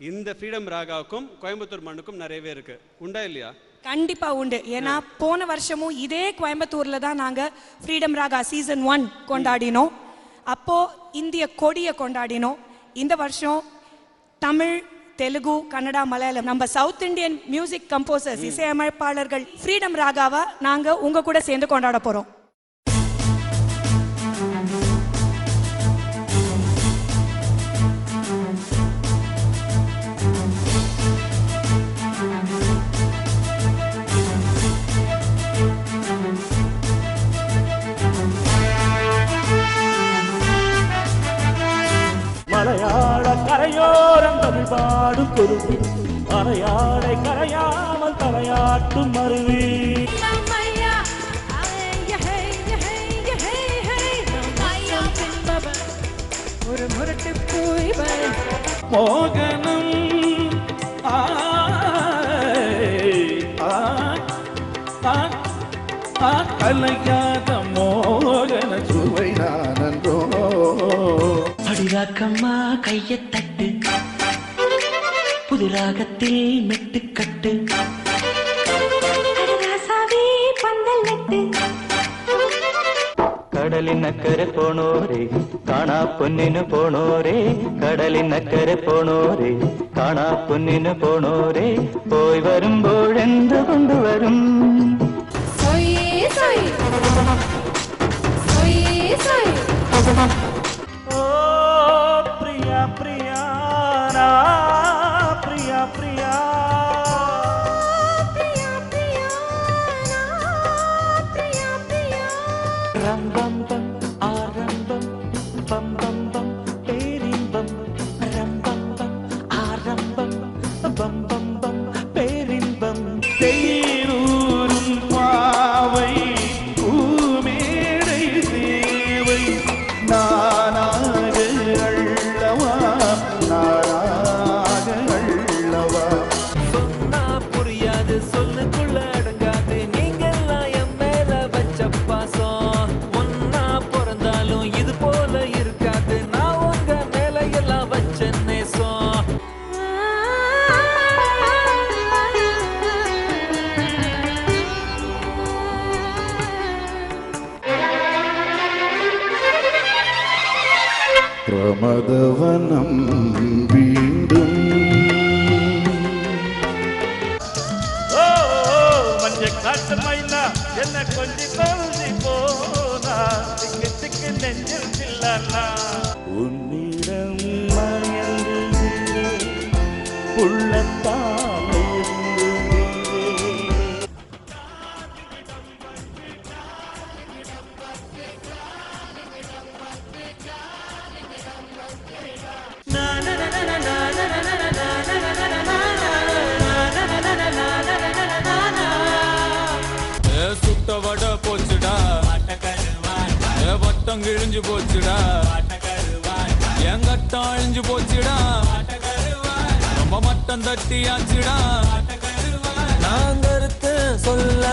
இந்த ஃப்ரீடம் ராகாவுக்கும் கோயம்புத்தூர் மண்ணுக்கும் நிறையவே இருக்கு. உண்டா இல்லையா? கண்டிப்பா உண்டு. ஏன்னா போன வருஷமும் இதே கோயம்புத்தூர்ல தான் நாங்க ஃப்ரீடம் ராகா சீசன் 1 கொண்டாடினோம். அப்போ இந்திய கொடியை கொண்டாடினோம். இந்த வருஷம் தமிழ், தெலுங்கு, கன்னடா, மலையாளம் நம்ம சவுத் இந்தியன் மியூசிக் கம்போசர்ஸ் இசையமைப்பாளர்கள் ஃப்ரீடம் ராகாவை நாங்க உங்க கூட சேர்ந்து கொண்டாட போறோம். மலையாள கரையோரம் தமிழ் பாடும் குருவி, மலையாளை கரையாமல் தலையாட்டும் மருவி. ஒரு முரட்டு போய் மோகனம் கலையாத மோகன சுவை நானன்றோ. அடிராக்கம்மா கையை தட்டு, புதுராகத்தில் மெட்டுக்கட்டு, பந்தல் நட்டு. கடலின் அக்கறை போனோரே காணா பொன்னின்னு போனோரே, கடலின் அக்கறை போனோரே காணா பொன்னின்னு போனோரே, போய் வரும்போழென்று கொண்டு வரும். ரம்பம்பம் ஆரம்பம் பம்பம்பம் பேரின்பம், ரம்பம்பம் ஆரம்பம் பம்பம்பம் பேரின்பம். தேரூரும் பாவை பூமேடை தேவை, நானாக அள்ளவா நானாக அள்ளவா. சொன்னா புரியாது சொல்லுக்குள்ள அடங்காது, நீங்கெல்லாம் என் மேல வச்ச பாசம் ஒன்னா பிறந்தாலும் இது போல இருக்காது, நான் உங்க மேல எல்லாம் வச்ச நேசம். பிரமதவனம் வீடும் மஞ்ச காட்டு மைனா என்ன கொஞ்சம் கொழுதி போனா, திக்கு திக்கு நெஞ்சில் சில்லா. உன்னிடம் மயந்து உள்ளத்தால் சுட்ட வட போச்சுடா, வட்டம் கிழிஞ்சு போச்சுடா, என் கட்டம் அழிஞ்சு போச்சுடா, ரொம்ப மட்டம் தட்டியாச்சுடா. நான் கருத்து சொல்ல